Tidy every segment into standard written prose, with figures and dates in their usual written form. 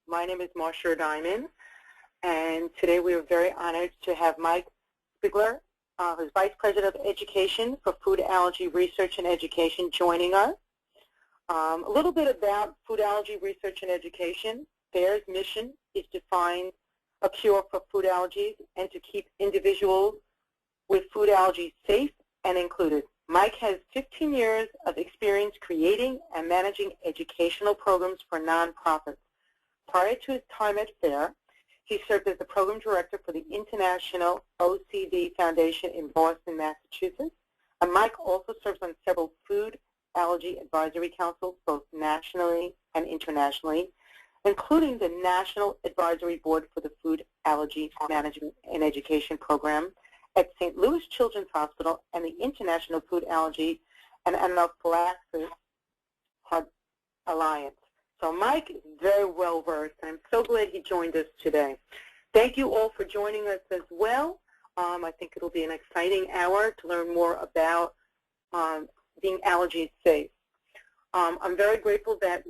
My name is Marcia Diamond, and today we are very honored to have Mike Spiegler, who's Vice President of Education for Food Allergy Research and Education, joining us. A little bit about Food Allergy Research and Education. FAIR's mission is to find a cure for food allergies and to keep individuals with food allergies safe and included. Mike has 15 years of experience creating and managing educational programs for nonprofits. Prior to his time at FAIR, he served as the program director for the International OCD Foundation in Boston, Massachusetts. And Mike also serves on several food allergy advisory councils, both nationally and internationally, including the National Advisory Board for the Food Allergy Management and Education Program at St. Louis Children's Hospital and the International Food Allergy and Anaphylaxis Alliance. So Mike is very well versed, and I'm so glad he joined us today. Thank you all for joining us as well. I think it'll be an exciting hour to learn more about being allergy safe. I'm very grateful that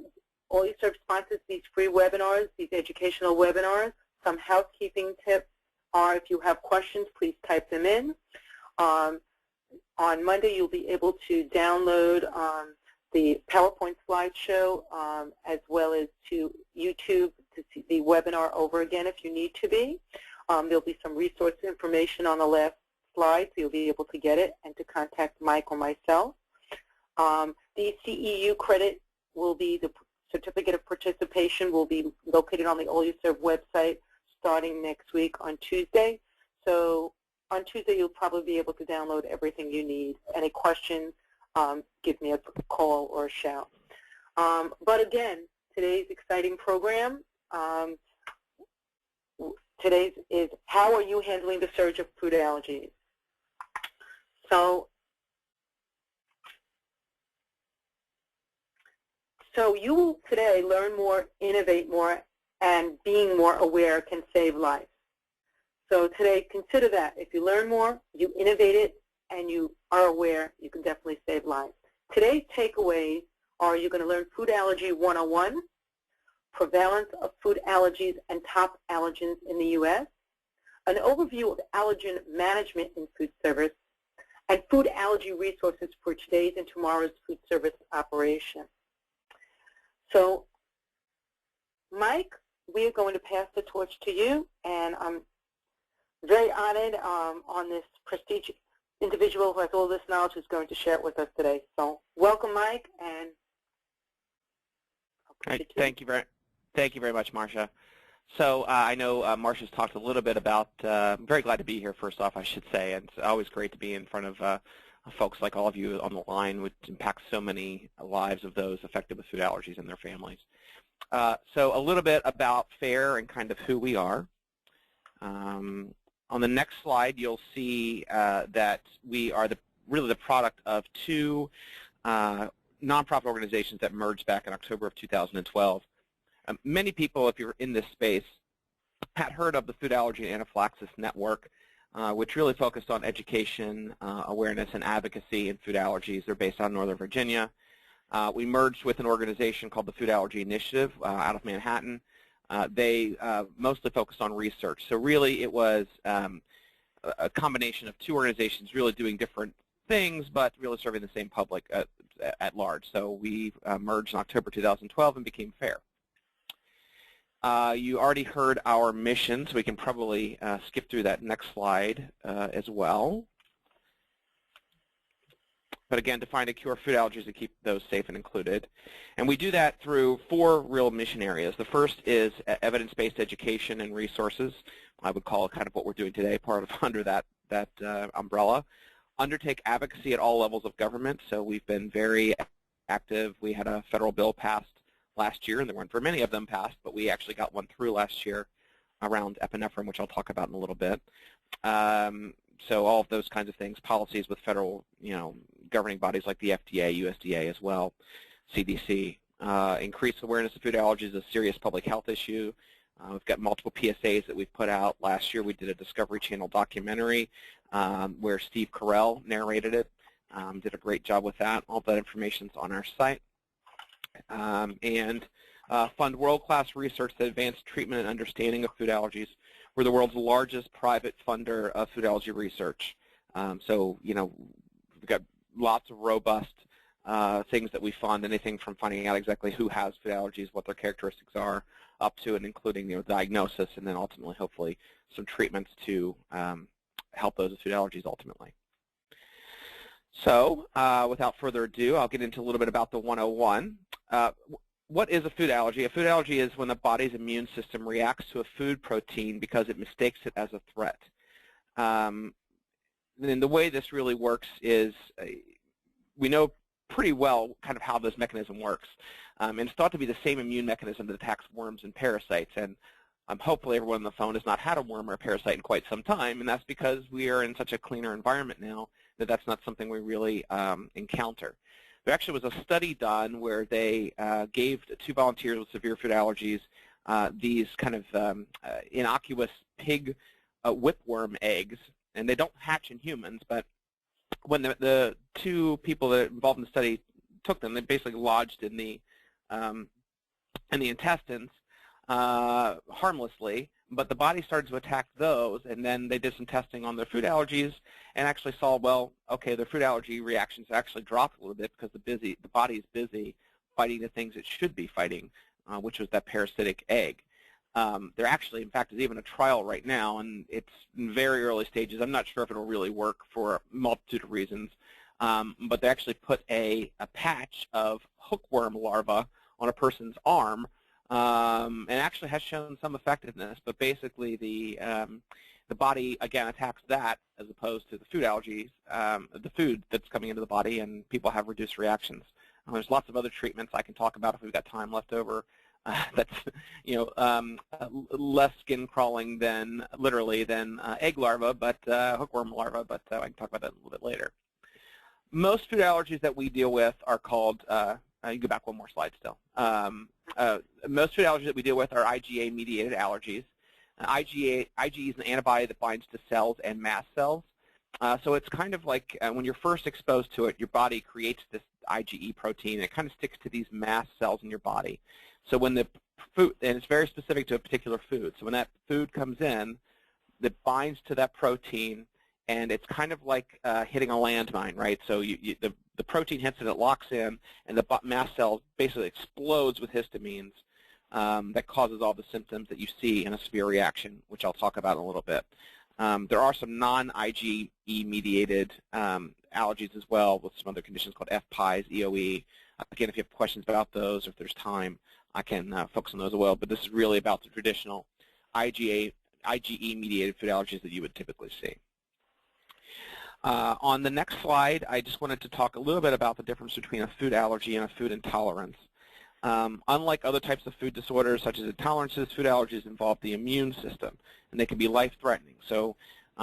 OlliServe sponsors these free webinars, these educational webinars. Some housekeeping tips are, if you have questions, please type them in. On Monday, you'll be able to download the PowerPoint slideshow as well as to YouTube to see the webinar over again if you need to be. There'll be some resource information on the last slide, so you'll be able to get it and to contact Mike or myself. The CEU credit will be, the certificate of participation will be located on the OlliServe website starting next week on Tuesday. So on Tuesday, you'll probably be able to download everything you need. Any questions, give me a call or a shout. But again, today's exciting program, today's is how are you handling the surge of food allergies? So you will today learn more, innovate more, and being more aware can save lives. So today, consider that. If you learn more, you innovate it, and you are aware, you can definitely save lives. Today's takeaways are you're going to learn Food Allergy 101, prevalence of food allergies and top allergens in the U.S., an overview of allergen management in food service, and food allergy resources for today's and tomorrow's food service operation. So, Mike, we are going to pass the torch to you, and I'm very honored on this prestigious individual who has all this knowledge who's going to share it with us today. So, welcome, Mike, and thank you very much, Marcia. So I know Marcia's talked a little bit about. I'm very glad to be here. First off, I should say, and it's always great to be in front of folks like all of you on the line, which impacts so many lives of those affected with food allergies and their families. So a little bit about FAIR and kind of who we are. On the next slide, you'll see that we are really the product of two nonprofit organizations that merged back in October of 2012. Many people, if you're in this space, had heard of the Food Allergy and Anaphylaxis Network, which really focused on education, awareness, and advocacy in food allergies. They're based out of Northern Virginia. We merged with an organization called the Food Allergy Initiative out of Manhattan. They mostly focused on research. So really it was a combination of two organizations really doing different things, but really serving the same public at large. So we merged in October 2012 and became FAIR. You already heard our mission, so we can probably skip through that next slide as well. But again, to find a cure for food allergies to keep those safe and included. And we do that through four real mission areas. The first is evidence-based education and resources. I would call it kind of what we're doing today, part of under that umbrella. Undertake advocacy at all levels of government. So we've been very active. We had a federal bill passed last year, and there weren't very many of them passed, but we actually got one through last year around epinephrine, which I'll talk about in a little bit. So all of those kinds of things, policies with federal, governing bodies like the FDA, USDA as well, CDC. Increased awareness of food allergies is a serious public health issue. We've got multiple PSAs that we've put out. Last year we did a Discovery Channel documentary where Steve Carell narrated it. Did a great job with that. All that information's on our site. And fund world-class research that advances treatment and understanding of food allergies. We're the world's largest private funder of food allergy research. So, you know, we've got lots of robust things that we fund, anything from finding out exactly who has food allergies, what their characteristics are, up to and including, you know, diagnosis, and then ultimately, hopefully, some treatments to help those with food allergies ultimately. So, without further ado, I'll get into a little bit about the 101. What is a food allergy? A food allergy is when the body's immune system reacts to a food protein because it mistakes it as a threat. And the way this really works is we know pretty well kind of how this mechanism works. And it's thought to be the same immune mechanism that attacks worms and parasites. And hopefully everyone on the phone has not had a worm or a parasite in quite some time, and that's because we are in such a cleaner environment now that that's not something we really encounter. There actually was a study done where they gave 2 volunteers with severe food allergies these kind of innocuous pig whipworm eggs, and they don't hatch in humans, but when the 2 people that involved in the study took them, they basically lodged in the intestines harmlessly, but the body started to attack those, and then they did some testing on their food allergies and actually saw, well, okay, their food allergy reactions actually dropped a little bit because the body is busy fighting the things it should be fighting, which was that parasitic egg. There actually, in fact, is even a trial right now, and it's in very early stages. I'm not sure if it will really work for a multitude of reasons, but they actually put a patch of hookworm larvae on a person's arm, and actually has shown some effectiveness. But basically, the body again attacks that as opposed to the food allergies, the food that's coming into the body, and people have reduced reactions. There's lots of other treatments I can talk about if we've got time left over. That's, you know, less skin crawling than literally than egg larvae, but hookworm larvae. But I can talk about that a little bit later. Most food allergies that we deal with are called. You can go back one more slide still. Most food allergies that we deal with are IgA-mediated allergies. IgE is an antibody that binds to cells and mast cells. So it's kind of like when you're first exposed to it, your body creates this IgE protein, and it kind of sticks to these mast cells in your body. So when the food, and it's very specific to a particular food, so when that food comes in, it binds to that protein, and it's kind of like hitting a landmine, right? So the protein hits it, it locks in, and the mast cell basically explodes with histamines that causes all the symptoms that you see in a severe reaction, which I'll talk about in a little bit. There are some non-IgE-mediated allergies as well, with some other conditions called FPIEs, EOE. Again, if you have questions about those, or if there's time, I can focus on those as well. But this is really about the traditional IgE-mediated food allergies that you would typically see. On the next slide, I just wanted to talk a little bit about the difference between a food allergy and a food intolerance. Unlike other types of food disorders, such as intolerances, food allergies involve the immune system, and they can be life-threatening. So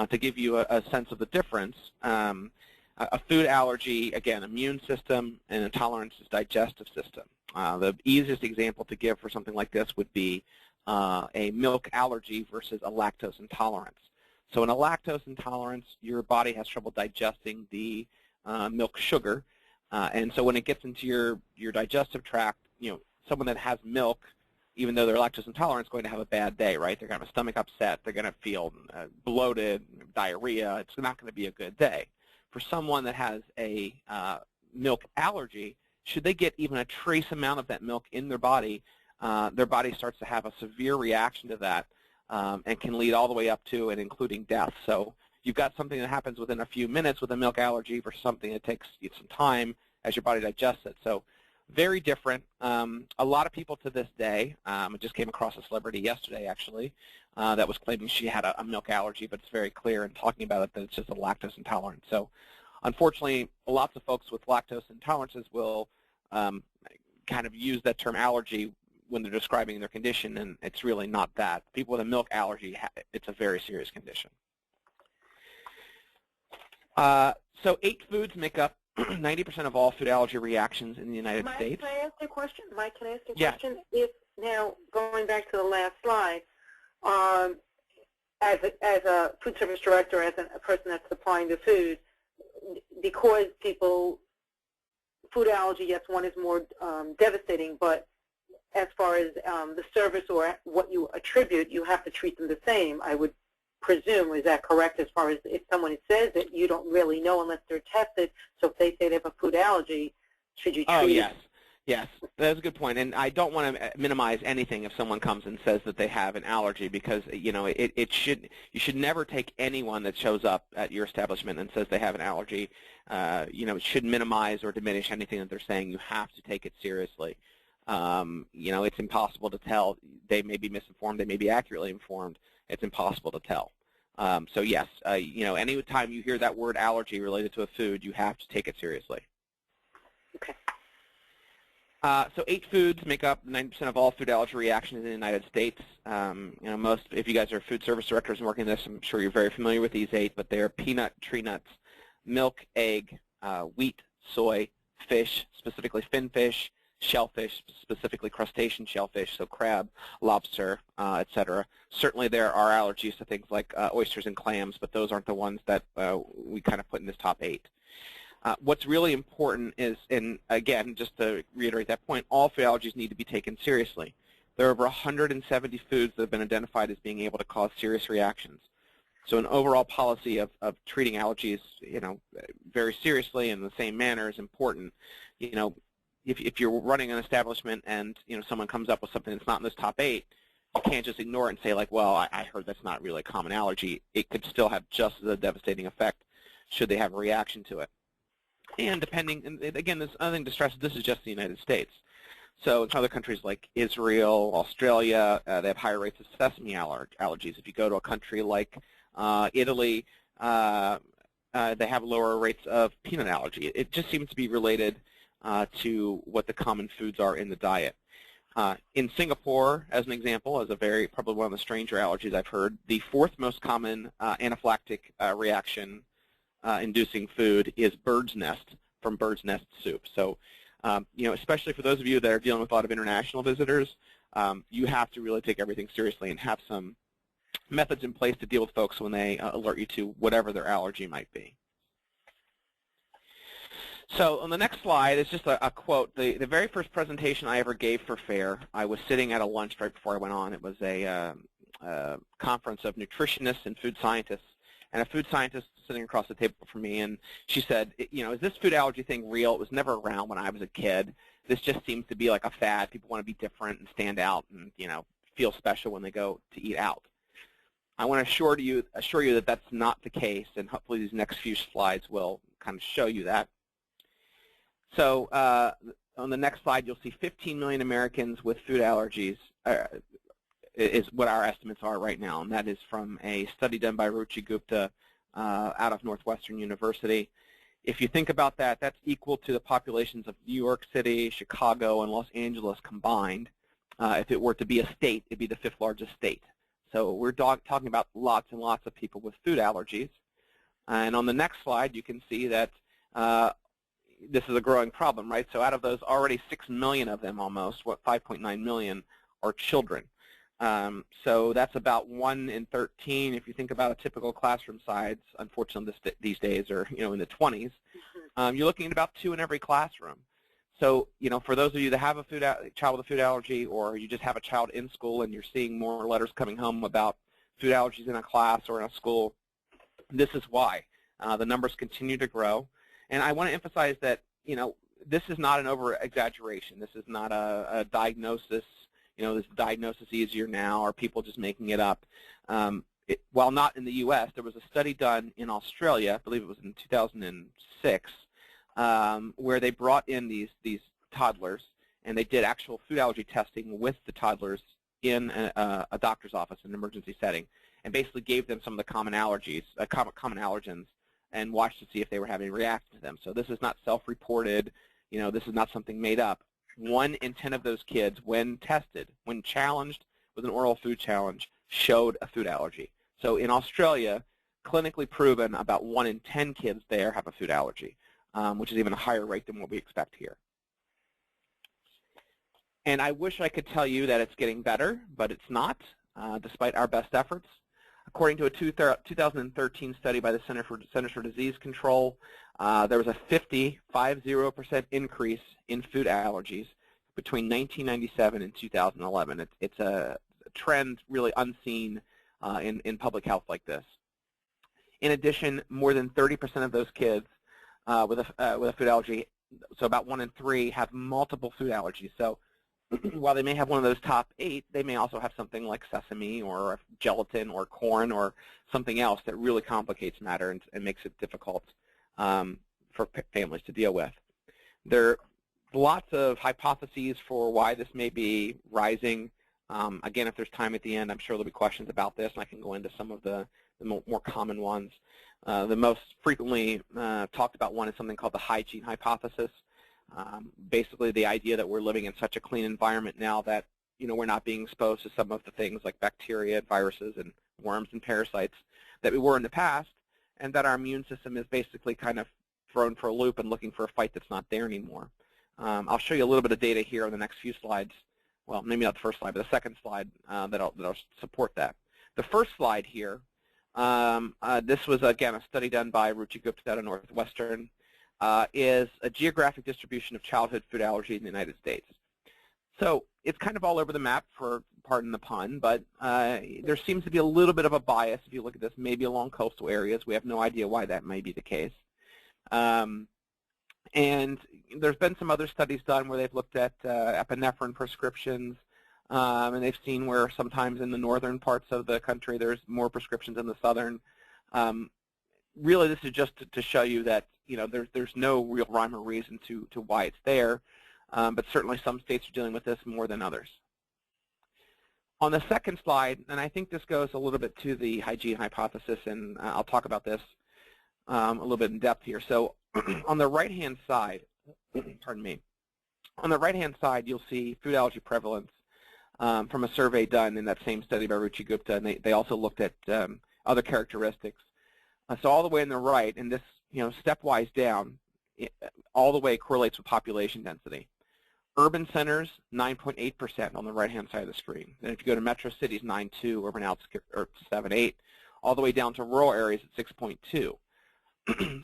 to give you a sense of the difference, a food allergy, again, immune system, and intolerance is digestive system. The easiest example to give for something like this would be a milk allergy versus a lactose intolerance. So in a lactose intolerance, your body has trouble digesting the milk sugar, and so when it gets into your digestive tract, you know, someone that has milk, even though they're lactose intolerant, is going to have a bad day, right? They're going to have a stomach upset. They're going to feel bloated, diarrhea. It's not going to be a good day. For someone that has a milk allergy, should they get even a trace amount of that milk in their body starts to have a severe reaction to that and can lead all the way up to and including death. So you've got something that happens within a few minutes with a milk allergy versus something that takes some time as your body digests it. So very different. A lot of people to this day, I just came across a celebrity yesterday actually that was claiming she had a milk allergy, but it's very clear in talking about it that it's just a lactose intolerance. So unfortunately, lots of folks with lactose intolerances will kind of use that term allergy when they're describing their condition, and it's really not that. People with a milk allergy, it's a very serious condition. So 8 foods make up 90% of all food allergy reactions in the United States. Can I ask a question? Mike, can I ask a Yeah. question? If now, going back to the last slide, as a food service director, as a person that's supplying the food, because food allergy, yes, one is more devastating, but as far as the service or what you attribute, you have to treat them the same, I would presume. Is that correct, as far as if someone says that you don't really know unless they're tested? So if they say they have a food allergy, should you treat Oh, yes. it? Yes, that's a good point. And I don't want to minimize anything if someone comes and says that they have an allergy, because, you know, you should never take anyone that shows up at your establishment and says they have an allergy. You know, it should minimize or diminish anything that they're saying. You have to take it seriously. You know, it's impossible to tell. They may be misinformed. They may be accurately informed. It's impossible to tell. So yes, you know, any time you hear that word allergy related to a food, you have to take it seriously. Okay. So 8 foods make up 90% of all food allergy reactions in the United States. You know, if you guys are food service directors and working this, I'm sure you're very familiar with these 8, but they're peanut, tree nuts, milk, egg, wheat, soy, fish, specifically finfish, shellfish, specifically crustacean shellfish, so crab, lobster, etc. Certainly there are allergies to things like oysters and clams, but those aren't the ones that we kind of put in this top 8. What's really important is, and again, just to reiterate that point, all food allergies need to be taken seriously. There are over 170 foods that have been identified as being able to cause serious reactions. So an overall policy of treating allergies, you know, very seriously in the same manner is important. You know, if you're running an establishment and, you know, someone comes up with something that's not in this top 8, you can't just ignore it and say, like, well, I heard that's not really a common allergy. It could still have just as a devastating effect should they have a reaction to it. And depending, and again, this other thing to stress, this is just the United States. So in other countries like Israel, Australia, they have higher rates of sesame allergies. If you go to a country like Italy, they have lower rates of peanut allergy. It just seems to be related to what the common foods are in the diet. In Singapore, as an example, as probably one of the stranger allergies I've heard, the 4th most common anaphylactic reaction inducing food is bird's nest from bird's nest soup. So, you know, especially for those of you that are dealing with a lot of international visitors, you have to really take everything seriously and have some methods in place to deal with folks when they alert you to whatever their allergy might be. So on the next slide is just a quote. The very first presentation I ever gave for FAIR, I was sitting at a lunch right before I went on. It was a conference of nutritionists and food scientists, and a food scientist sitting across the table from me, and she said, you know, is this food allergy thing real? It was never around when I was a kid. This just seems to be like a fad. People want to be different and stand out and, you know, feel special when they go to eat out. I want to assure you that that's not the case, and hopefully these next few slides will kind of show you that. So on the next slide, you'll see 15 million Americans with food allergies is what our estimates are right now, and that is from a study done by Ruchi Gupta out of Northwestern University. If you think about that, that's equal to the populations of New York City, Chicago, and Los Angeles combined. If it were to be a state, it'd be the 5th largest state. So we're talking about lots and lots of people with food allergies. And on the next slide, you can see that this is a growing problem, right? So out of those, already 6 million of them almost, 5.9 million, are children. So that's about 1 in 13. If you think about a typical classroom size, unfortunately these days are, you know, in the 20s. You're looking at about 2 in every classroom. So, you know, for those of you that have a child with a food allergy, or you just have a child in school and you're seeing more letters coming home about food allergies in a class or in a school, this is why. The numbers continue to grow. And I want to emphasize that, you know, this is not an over-exaggeration. This is not a diagnosis. You know, is the diagnosis easier now, or people just making it up? While not in the U.S., there was a study done in Australia, I believe it was in 2006, where they brought in these toddlers, and they did actual food allergy testing with the toddlers in a doctor's office, an emergency setting, and basically gave them some of the common allergies, common allergens, and watched to see if they were having reactions to them. So this is not self-reported. You know, this is not something made up. 1 in 10 of those kids, when tested, when challenged with an oral food challenge, showed a food allergy. So in Australia, clinically proven, about 1 in 10 kids there have a food allergy, which is even a higher rate than what we expect here. And I wish I could tell you that it's getting better, but it's not, despite our best efforts. According to a 2013 study by the Centers for Disease Control, there was a 50% increase in food allergies between 1997 and 2011. It's a trend really unseen in public health like this. In addition, more than 30% of those kids with a food allergy, so about 1 in 3, have multiple food allergies. So while they may have one of those top 8, they may also have something like sesame or gelatin or corn or something else that really complicates matter and makes it difficult for families to deal with. There are lots of hypotheses for why this may be rising. Again, if there's time at the end, I'm sure there'll be questions about this, and I can go into some of the more common ones. The most frequently talked about one is something called the hygiene hypothesis. Basically, the idea that we're living in such a clean environment now that we're not being exposed to some of the things like bacteria, viruses, and worms and parasites that we were in the past, and that our immune system is basically kind of thrown for a loop and looking for a fight that's not there anymore. I'll show you a little bit of data here on the next few slides. Well, maybe not the first slide, but the second slide that'll support that. The first slide here, this was, again, a study done by Ruchi Gupta out of Northwestern, is a geographic distribution of childhood food allergy in the United States. So it's kind of all over the map, for pardon the pun, but there seems to be a little bit of a bias if you look at this, maybe along coastal areas. We have no idea why that may be the case. And there's been some other studies done where they've looked at epinephrine prescriptions, and they've seen where sometimes in the northern parts of the country there's more prescriptions than the southern. Really, this is just to show you that there's no real rhyme or reason to why it's there, but certainly some states are dealing with this more than others. On the second slide, and I think this goes a little bit to the hygiene hypothesis, and I'll talk about this a little bit in depth here. So on the right-hand side, pardon me, on the right-hand side you'll see food allergy prevalence from a survey done in that same study by Ruchi Gupta, and they also looked at other characteristics. So all the way on the right, and this stepwise down, all the way correlates with population density. Urban centers, 9.8% on the right-hand side of the screen. Then if you go to metro cities, 9.2, urban outskirts, or 7.8, all the way down to rural areas at 6.2.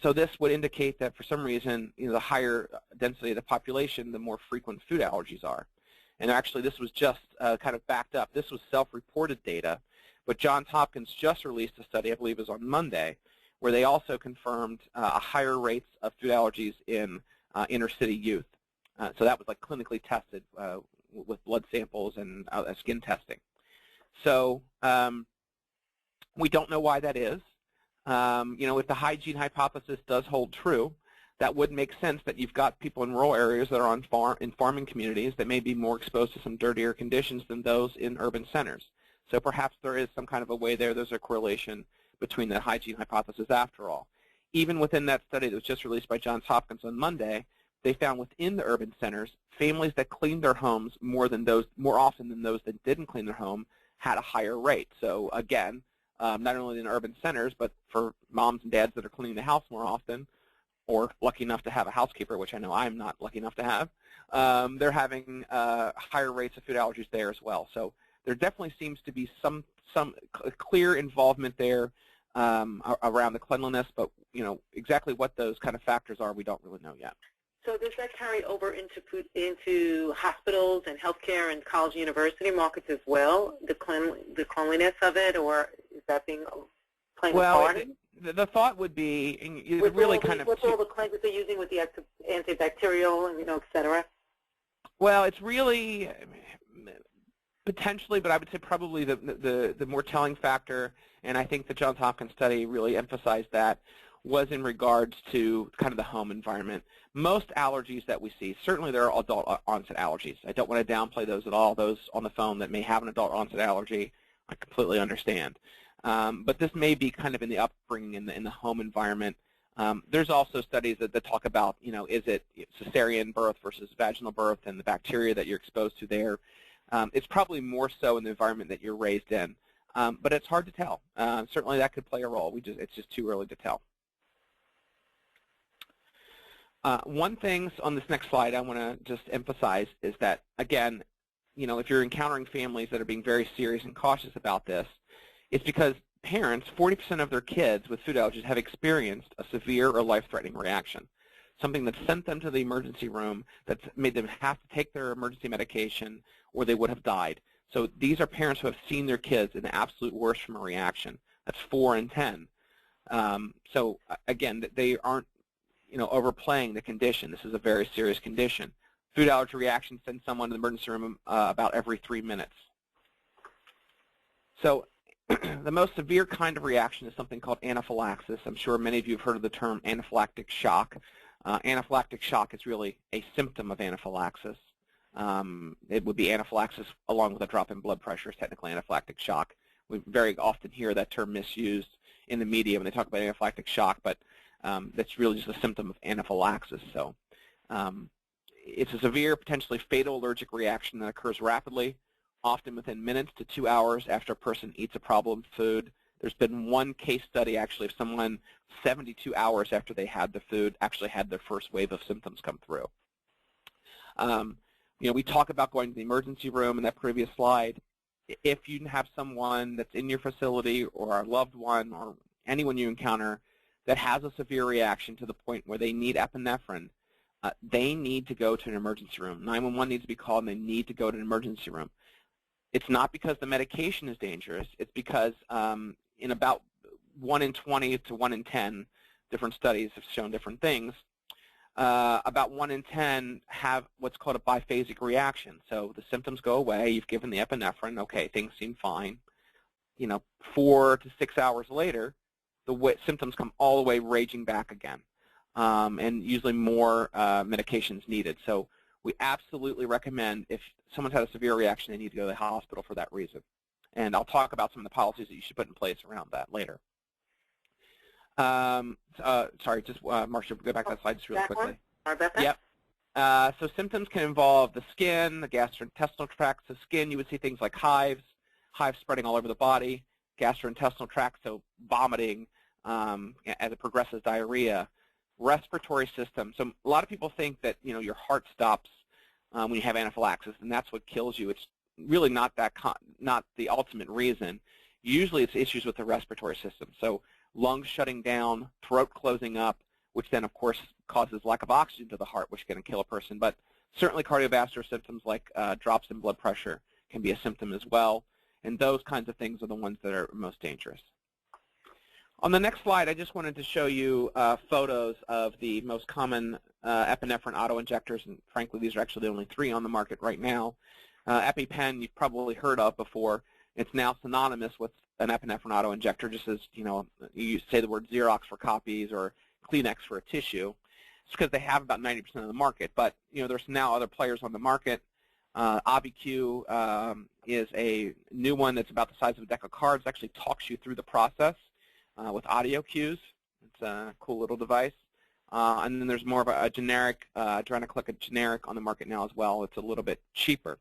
So this would indicate that for some reason, the higher density of the population, the more frequent food allergies are. And actually, this was just kind of backed up. This was self-reported data, but Johns Hopkins just released a study, I believe it was on Monday, where they also confirmed higher rates of food allergies in inner city youth. So that was like clinically tested with blood samples and skin testing. So we don't know why that is. If the hygiene hypothesis does hold true, that would make sense that you've got people in rural areas that are in farming communities that may be more exposed to some dirtier conditions than those in urban centers. So perhaps there is some kind of a way there's a correlation between the hygiene hypothesis after all. Even within that study that was just released by Johns Hopkins on Monday, they found within the urban centers, families that cleaned their homes more often than those that didn't clean their home had a higher rate. So again, not only in urban centers, but for moms and dads that are cleaning the house more often, or lucky enough to have a housekeeper, which I know I'm not lucky enough to have, they're having higher rates of food allergies there as well. So there definitely seems to be some clear involvement there around the cleanliness, but exactly what those kind of factors are, we don't really know yet. So does that carry over into hospitals and healthcare and college and university markets as well, the cleanliness of it, or is that being playing a part? Well, the thought would be with really with all the cleansers they're using with the antibacterial and et cetera. Well, it's really potentially, but I would say probably the more telling factor, and I think the Johns Hopkins study really emphasized that, was in regards to kind of the home environment. Most allergies that we see, certainly there are adult onset allergies. I don't want to downplay those at all. Those on the phone that may have an adult onset allergy, I completely understand. But this may be kind of in the upbringing in the home environment. There's also studies that talk about, is it cesarean birth versus vaginal birth and the bacteria that you're exposed to there. It's probably more so in the environment that you're raised in. But it's hard to tell. Certainly that could play a role. It's just too early to tell. One thing on this next slide I want to just emphasize is that, again, if you're encountering families that are being very serious and cautious about this, it's because parents, 40% of their kids with food allergies have experienced a severe or life-threatening reaction. something that sent them to the emergency room, that's made them have to take their emergency medication, or they would have died. So these are parents who have seen their kids in the absolute worst from a reaction. That's 4 in 10. So again, they aren't, overplaying the condition. This is a very serious condition. Food allergy reaction sends someone to the emergency room about every 3 minutes. So the most severe kind of reaction is something called anaphylaxis. I'm sure many of you have heard of the term anaphylactic shock. Anaphylactic shock is really a symptom of anaphylaxis. It would be anaphylaxis along with a drop in blood pressure is technically anaphylactic shock. We very often hear that term misused in the media when they talk about anaphylactic shock, but that's really just a symptom of anaphylaxis. So it's a severe, potentially fatal allergic reaction that occurs rapidly, often within minutes to 2 hours after a person eats a problem food. There's been one case study actually of someone 72 hours after they had the food actually had their first wave of symptoms come through. We talk about going to the emergency room in that previous slide. If you have someone that's in your facility or a loved one or anyone you encounter that has a severe reaction to the point where they need epinephrine, they need to go to an emergency room. 911 needs to be called, and they need to go to an emergency room. It's not because the medication is dangerous. It's because in about 1 in 20 to 1 in 10, different studies have shown different things, about 1 in 10 have what's called a biphasic reaction. So the symptoms go away. You've given the epinephrine. Okay, things seem fine. 4 to 6 hours later, the symptoms come all the way raging back again, and usually more medications needed. So we absolutely recommend if someone's had a severe reaction, they need to go to the hospital for that reason. And I'll talk about some of the policies that you should put in place around that later. Sorry, just Marcia, go back to that slide just really quickly. Sorry about that. Yep. So symptoms can involve the skin, the gastrointestinal tract. So skin, you would see things like hives spreading all over the body, gastrointestinal tract, so vomiting as it progresses, diarrhea, respiratory system. So a lot of people think that your heart stops when you have anaphylaxis, and that's what kills you. It's really not not the ultimate reason. Usually it's issues with the respiratory system. So lungs shutting down, throat closing up, which then, of course, causes lack of oxygen to the heart, which can kill a person. But certainly cardiovascular symptoms like drops in blood pressure can be a symptom as well. And those kinds of things are the ones that are most dangerous. On the next slide, I just wanted to show you photos of the most common epinephrine auto-injectors. And frankly, these are actually the only 3 on the market right now. EpiPen you've probably heard of before. It's now synonymous with an epinephrine auto-injector, just as you say the word Xerox for copies or Kleenex for a tissue. It's because they have about 90% of the market. But there's now other players on the market. AviQ is a new one that's about the size of a deck of cards. It actually talks you through the process with audio cues. It's a cool little device. And then there's more of a generic, Adrenaclick, a generic on the market now as well. It's a little bit cheaper.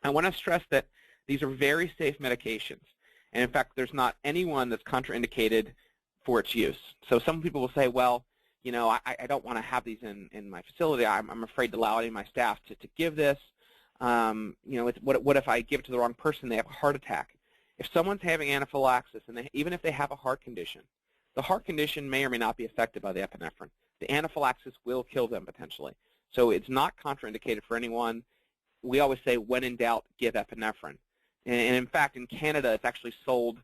I want to stress that these are very safe medications. And in fact, there's not anyone that's contraindicated for its use. So some people will say, well, I don't want to have these in my facility. I'm afraid to allow any of my staff to give this. What if I give it to the wrong person, they have a heart attack? If someone's having anaphylaxis, and even if they have a heart condition, the heart condition may or may not be affected by the epinephrine. The anaphylaxis will kill them potentially. So it's not contraindicated for anyone. We always say, when in doubt, give epinephrine. And in fact, in Canada, it's actually sold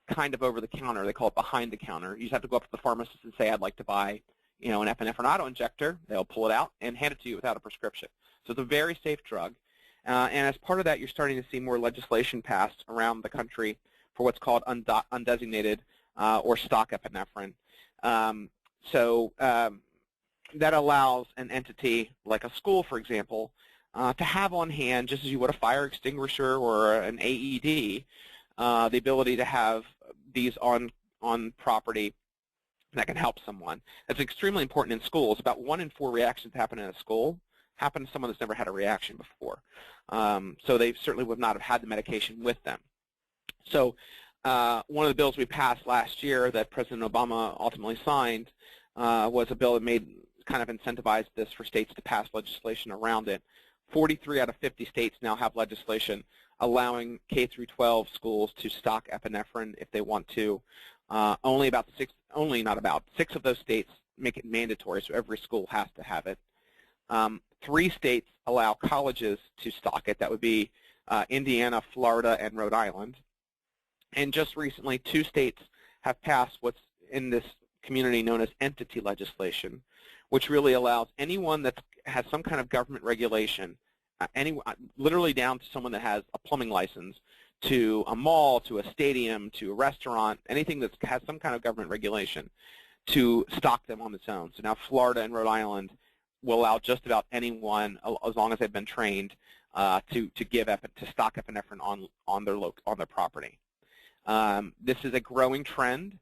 kind of over the counter. They call it behind the counter. You just have to go up to the pharmacist and say, I'd like to buy an epinephrine auto-injector. They'll pull it out and hand it to you without a prescription. So it's a very safe drug. And as part of that, you're starting to see more legislation passed around the country for what's called undesignated or stock epinephrine. That allows an entity like a school, for example, to have on hand, just as you would a fire extinguisher or an AED, the ability to have these on property that can help someone. That's extremely important in schools. About 1 in 4 reactions happen in a school happen to someone that's never had a reaction before. So they certainly would not have had the medication with them. So one of the bills we passed last year that President Obama ultimately signed was a bill that kind of incentivized this for states to pass legislation around it. 43 out of 50 states now have legislation allowing K through 12 schools to stock epinephrine if they want to. Only 6 of those states make it mandatory, so every school has to have it. 3 states allow colleges to stock it. That would be Indiana, Florida, and Rhode Island. And just recently, 2 states have passed what's in this community known as entity legislation, which really allows anyone that has some kind of government regulation, literally down to someone that has a plumbing license, to a mall, to a stadium, to a restaurant, anything that has some kind of government regulation, to stock them on its own. So now Florida and Rhode Island will allow just about anyone, as long as they've been trained, to stock epinephrine on their property. This is a growing trend.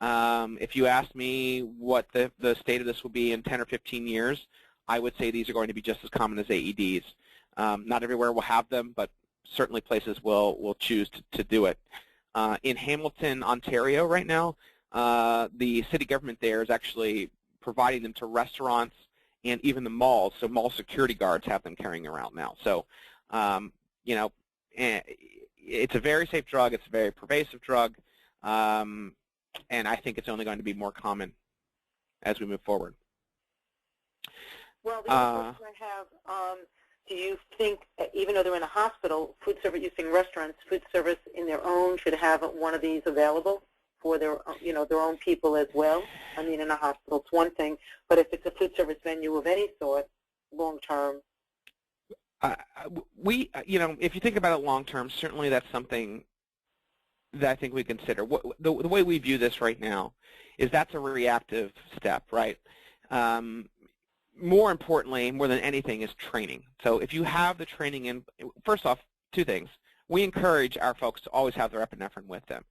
If you ask me what the state of this will be in 10 or 15 years, I would say these are going to be just as common as AEDs. Not everywhere will have them, but certainly places will choose to do it. In Hamilton, Ontario right now, the city government there is actually providing them to restaurants and even the malls. So mall security guards have them carrying around now. So, you know, it's a very safe drug. It's a very pervasive drug. And I think it's only going to be more common as we move forward. Well, the other question I have, do you think, even though they're in a hospital, food service, you're saying restaurants, food service in their own should have one of these available for their, their own people as well? I mean, in a hospital, it's one thing, but if it's a food service venue of any sort, long term. If you think about it long term, certainly that's something that I think we consider. The way we view this right now is that's a reactive step, right? More importantly, more than anything, is training. So if you have the training in, first off, 2 things. We encourage our folks to always have their epinephrine with them.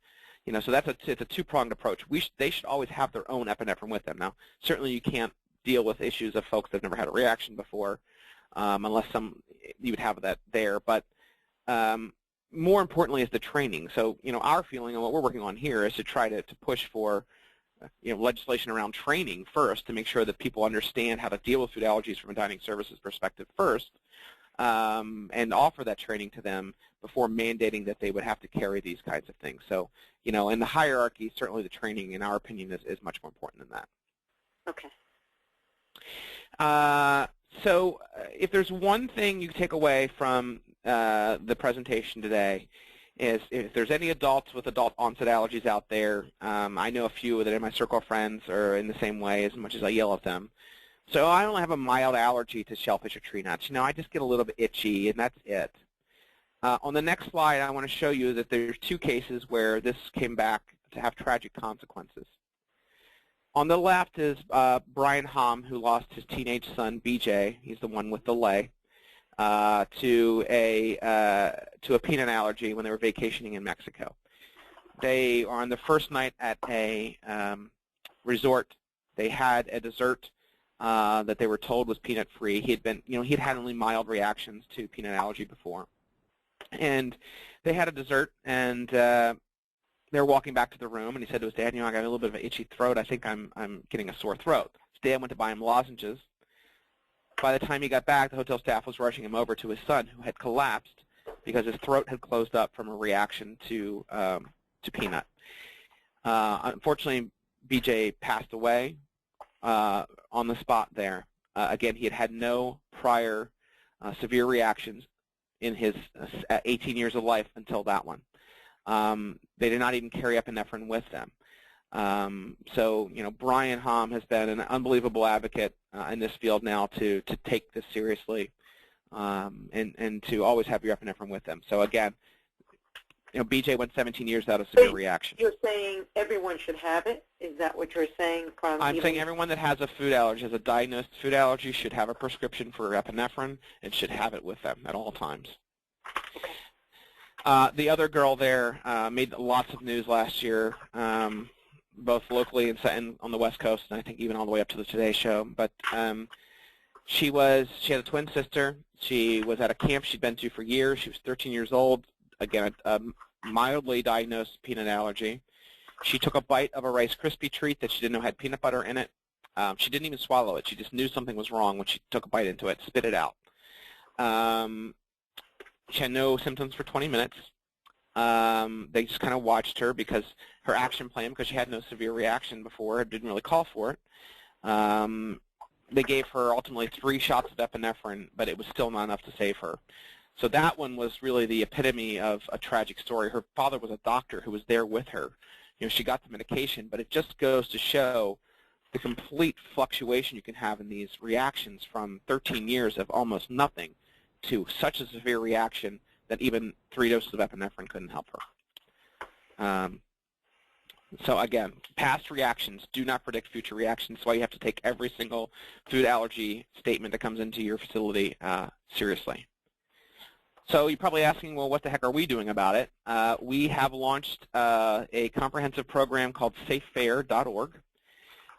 So it's a 2-pronged approach. They should always have their own epinephrine with them. Now, certainly you can't deal with issues of folks that have never had a reaction before, unless you would have that there. But more importantly is the training. So, our feeling and what we're working on here is to try to push for legislation around training first, to make sure that people understand how to deal with food allergies from a dining services perspective first, and offer that training to them before mandating that they would have to carry these kinds of things. So, in the hierarchy, certainly the training, in our opinion, is much more important than that. Okay. So if there's one thing you take away from the presentation today, is if there's any adults with adult onset allergies out there, I know a few that in my circle of friends are in the same way, as much as I yell at them. So I only have a mild allergy to shellfish or tree nuts. I just get a little bit itchy, and that's it. On the next slide, I want to show you that there's 2 cases where this came back to have tragic consequences. On the left is Brian Hom, who lost his teenage son, BJ. He's the one with the lay. To a peanut allergy when they were vacationing in Mexico. They are on the first night at a resort. They had a dessert that they were told was peanut-free. He had had only mild reactions to peanut allergy before, and they had a dessert, and they were walking back to the room, and he said to his dad, I got a little bit of an itchy throat. I think I'm getting a sore throat. His dad went to buy him lozenges. By the time he got back, the hotel staff was rushing him over to his son, who had collapsed because his throat had closed up from a reaction to peanut. Unfortunately, BJ passed away on the spot there. Again, he had had no prior severe reactions in his 18 years of life until that one. They did not even carry epinephrine with them. So, Brian Hom has been an unbelievable advocate in this field now to take this seriously and to always have your epinephrine with them. So, again, BJ went 17 years without a severe reaction. You're saying everyone should have it? Is that what you're saying? I'm saying everyone that has a food allergy, has a diagnosed food allergy, should have a prescription for epinephrine and should have it with them at all times. Okay. The other girl there made lots of news last year, both locally and on the West Coast, and I think even all the way up to the Today Show. But she had a twin sister. She was at a camp she'd been to for years. She was 13 years old. Again, a mildly diagnosed peanut allergy. She took a bite of a Rice Krispie treat that she didn't know had peanut butter in it. She didn't even swallow it. She just knew something was wrong when she took a bite into it, spit it out. She had no symptoms for 20 minutes. They just kind of watched her because her action plan, because she had no severe reaction before, didn't really call for it. They gave her ultimately 3 shots of epinephrine, but it was still not enough to save her. So that one was really the epitome of a tragic story. Her father was a doctor who was there with her. She got the medication, but it just goes to show the complete fluctuation you can have in these reactions from 13 years of almost nothing to such a severe reaction that even 3 doses of epinephrine couldn't help her. So again, past reactions do not predict future reactions. That's why you have to take every single food allergy statement that comes into your facility seriously. So you're probably asking, well, what the heck are we doing about it? We have launched a comprehensive program called safefair.org.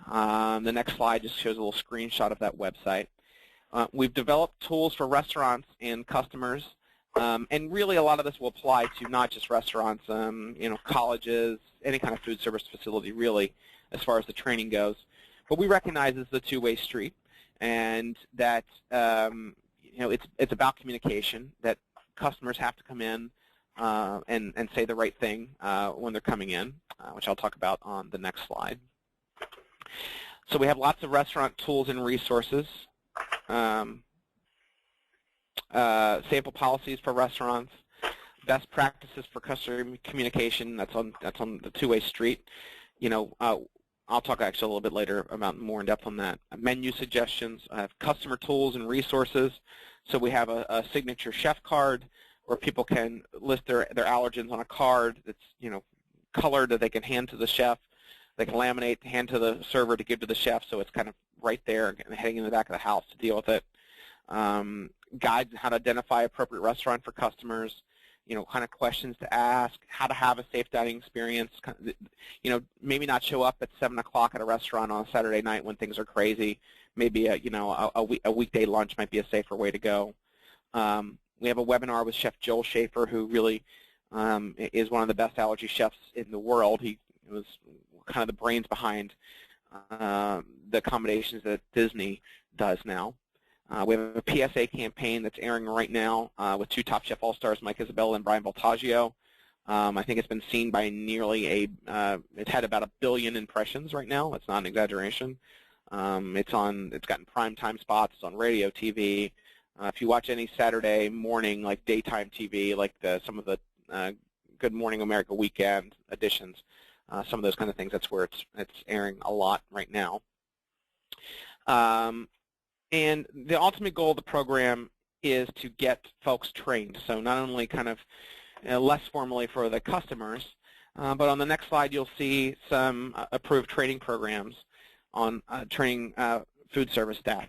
The next slide just shows a little screenshot of that website. We've developed tools for restaurants and customers, and really a lot of this will apply to not just restaurants, colleges, any kind of food service facility really, as far as the training goes. But we recognize it's a two-way street, and that it's about communication, that customers have to come in and say the right thing when they're coming in, which I'll talk about on the next slide. So we have lots of restaurant tools and resources, sample policies for restaurants, best practices for customer communication. That's on the two-way street. I'll talk actually a little bit later about more in depth on that. Menu suggestions, customer tools and resources. So we have a signature chef card where people can list their allergens on a card that's colored that they can hand to the chef. They can laminate, hand to the server to give to the chef, so it's kind of right there, heading in the back of the house to deal with it. Guides on how to identify appropriate restaurant for customers. Kind of questions to ask, how to have a safe dining experience. Maybe not show up at 7 o'clock at a restaurant on a Saturday night when things are crazy. Maybe a weekday lunch might be a safer way to go. We have a webinar with Chef Joel Schaefer, who really is one of the best allergy chefs in the world. He was kind of the brains behind the accommodations that Disney does now. We have a PSA campaign that's airing right now with 2 Top Chef All-Stars, Mike Isabella and Brian Voltaggio. I think it's been seen by nearly it's had about 1 billion impressions right now. That's not an exaggeration. It's gotten primetime spots. It's on radio, TV. If you watch any Saturday morning, like daytime TV, like some of the Good Morning America weekend editions, some of those kind of things, that's where it's airing a lot right now. And the ultimate goal of the program is to get folks trained. So not only kind of less formally for the customers, but on the next slide you'll see some approved training programs on training food service staff.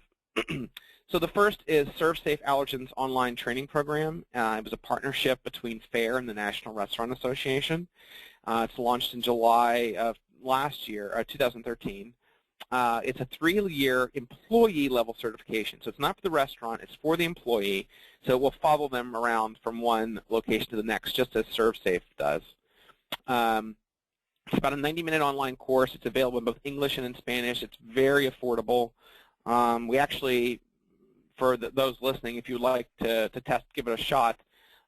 So the first is Serve Safe Allergens online training program. It was a partnership between FAIR and the National Restaurant Association. It's launched in July of last year, 2013. It's a 3-year employee-level certification. So it's not for the restaurant, it's for the employee. So it will follow them around from one location to the next, just as ServeSafe does. It's about a 90-minute online course. It's available in both English and in Spanish. It's very affordable. We actually, for those listening, if you'd like to test, give it a shot,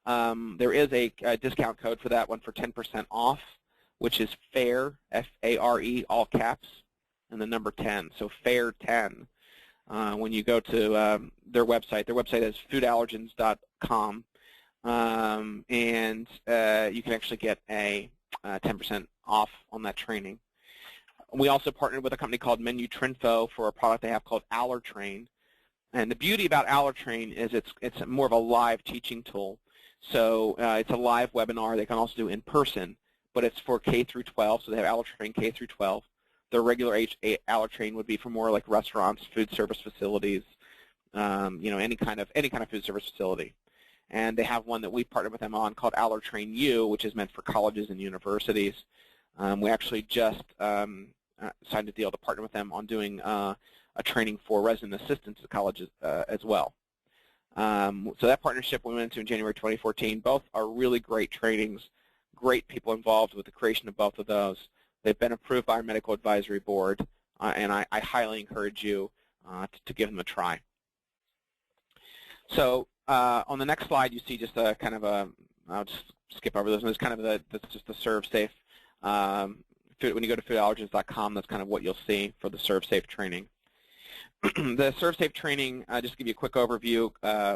there is a discount code for that one for 10% off, which is FAIR, F-A-R-E, all caps, and the number 10, so FAIR10. When you go to their website is foodallergens.com, and you can actually get a 10% off on that training. We also partnered with a company called Menu Trinfo for a product they have called Allertrain. And the beauty about Allertrain is it's more of a live teaching tool. So it's a live webinar. They can also do in person, but it's for K through 12. So they have Allertrain K through 12. Their regular Allertrain would be for more like restaurants, food service facilities, any kind of food service facility. And they have one that we partnered with them on called Allertrain U, which is meant for colleges and universities. We actually just signed a deal to partner with them on doing a training for resident assistants at colleges as well. So that partnership we went into in January 2014. Both are really great trainings, great people involved with the creation of both of those. They've been approved by our medical advisory board, and I highly encourage you to give them a try. So on the next slide, you see just a kind of a, I'll just skip over those. It's kind of that's just the ServeSafe. When you go to foodallergens.com, that's kind of what you'll see for the ServeSafe training. The ServSafe training, just to give you a quick overview,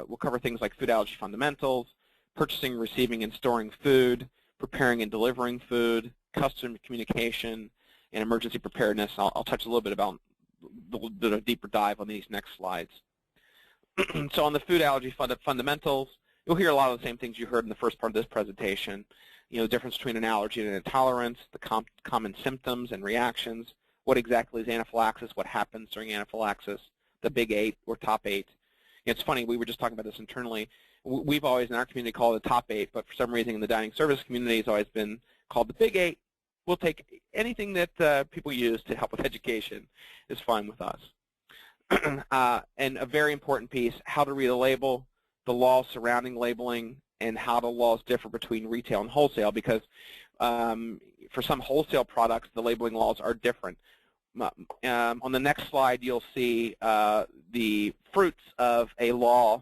will cover things like food allergy fundamentals, purchasing, receiving, and storing food, preparing and delivering food, customer communication, and emergency preparedness. I'll touch a little bit about a little bit of a deeper dive on these next slides. So on the food allergy fundamentals, you'll hear a lot of the same things you heard in the first part of this presentation. You know, the difference between an allergy and an intolerance, the common symptoms and reactions, what exactly is anaphylaxis, what happens during anaphylaxis, the big 8 or top 8. It's funny, we were just talking about this internally. We've always in our community called it the top 8, but for some reason in the dining service community it's always been called the big 8. We'll take anything that people use to help with education is fine with us. And a very important piece, how to read a label, the laws surrounding labeling, and how the laws differ between retail and wholesale, because for some wholesale products, the labeling laws are different. On the next slide, you'll see the fruits of a law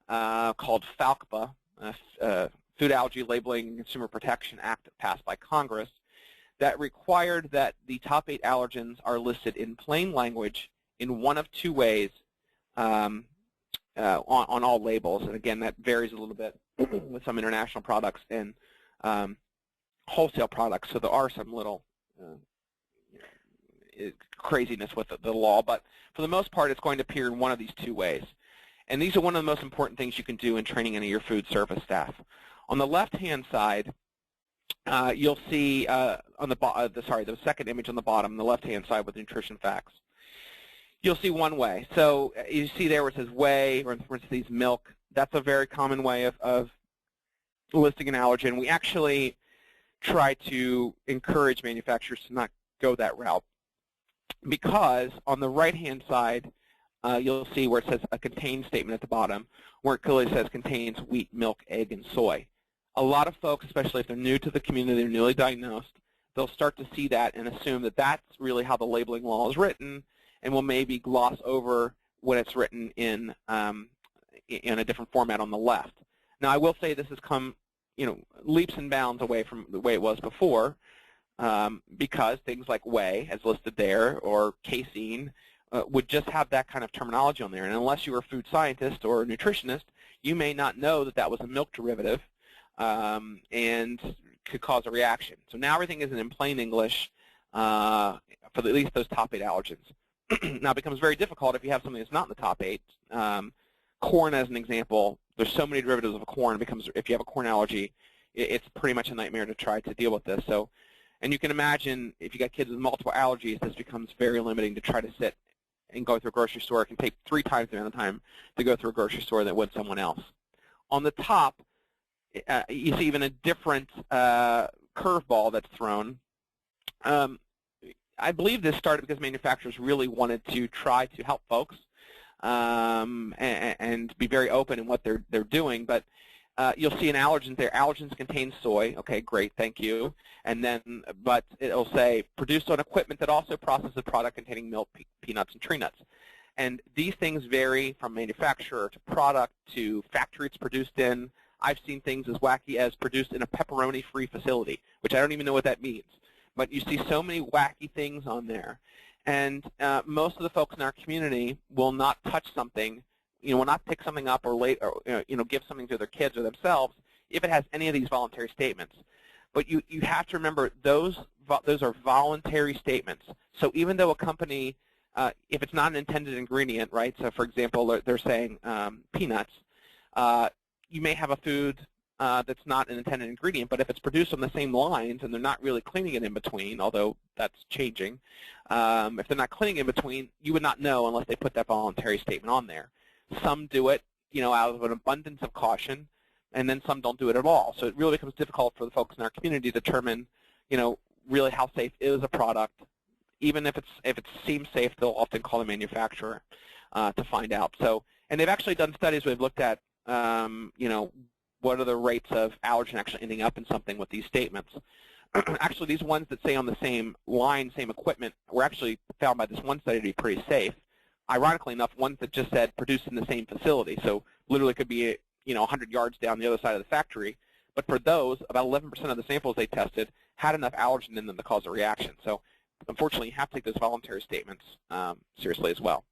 called FALCPA, Food Allergy Labeling and Consumer Protection Act passed by Congress, that required that the top 8 allergens are listed in plain language in one of 2 ways on all labels. And again, that varies a little bit with some international products and wholesale products. So there are some little craziness with the law, but for the most part, it's going to appear in one of these 2 ways. And these are one of the most important things you can do in training any of your food service staff. On the left-hand side, you'll see on the second image on the bottom, the left-hand side with nutrition facts. You'll see one way. So you see there where it says whey, or for instance, milk. That's a very common way of listing an allergen. We actually try to encourage manufacturers to not go that route, because on the right-hand side, you'll see where it says a contains statement at the bottom, where it clearly says contains wheat, milk, egg, and soy. A lot of folks, especially if they're new to the community, they're newly diagnosed, they'll start to see that and assume that that's really how the labeling law is written, and will maybe gloss over when it's written in a different format on the left. Now, I will say this has come, leaps and bounds away from the way it was before, because things like whey, as listed there, or casein, would just have that kind of terminology on there. And unless you were a food scientist or a nutritionist, you may not know that that was a milk derivative and could cause a reaction. So now everything is in plain English for at least those top 8 allergens. Now, it becomes very difficult if you have something that's not in the top 8. Corn, as an example, there's so many derivatives of corn. It becomes, if you have a corn allergy, it's pretty much a nightmare to try to deal with this. So, and you can imagine if you got kids with multiple allergies, this becomes very limiting to try to sit and go through a grocery store. It can take 3 times the amount of time to go through a grocery store than it would someone else. On the top, you see even a different curveball that's thrown. I believe this started because manufacturers really wanted to try to help folks and be very open in what they're doing. But you'll see an allergen there. Allergens contain soy. Okay, great, thank you. And then, but it'll say produced on equipment that also processes a product containing milk, peanuts, and tree nuts. And these things vary from manufacturer to product to factory it's produced in. I've seen things as wacky as produced in a pepperoni-free facility, which I don't even know what that means. But you see so many wacky things on there. And most of the folks in our community will not touch something, will not pick something up or give something to their kids or themselves if it has any of these voluntary statements. But you have to remember those are voluntary statements. So even though a company, if it's not an intended ingredient, right? So for example, they're saying peanuts. You may have a food that's not an intended ingredient, but if it's produced on the same lines and they're not really cleaning it in between, although that's changing, if they're not cleaning in between, you would not know unless they put that voluntary statement on there. Some do it, out of an abundance of caution, and then some don't do it at all. So it really becomes difficult for the folks in our community to determine, really how safe is a product. Even if it seems safe, they'll often call the manufacturer to find out. So, and they've actually done studies where they've looked at, what are the rates of allergen actually ending up in something with these statements. Actually, these ones that say on the same line, same equipment, were actually found by this one study to be pretty safe. Ironically enough, ones that just said produced in the same facility, so literally could be 100 yards down the other side of the factory. But for those, about 11% of the samples they tested had enough allergen in them to cause a reaction. So unfortunately, you have to take those voluntary statements seriously as well.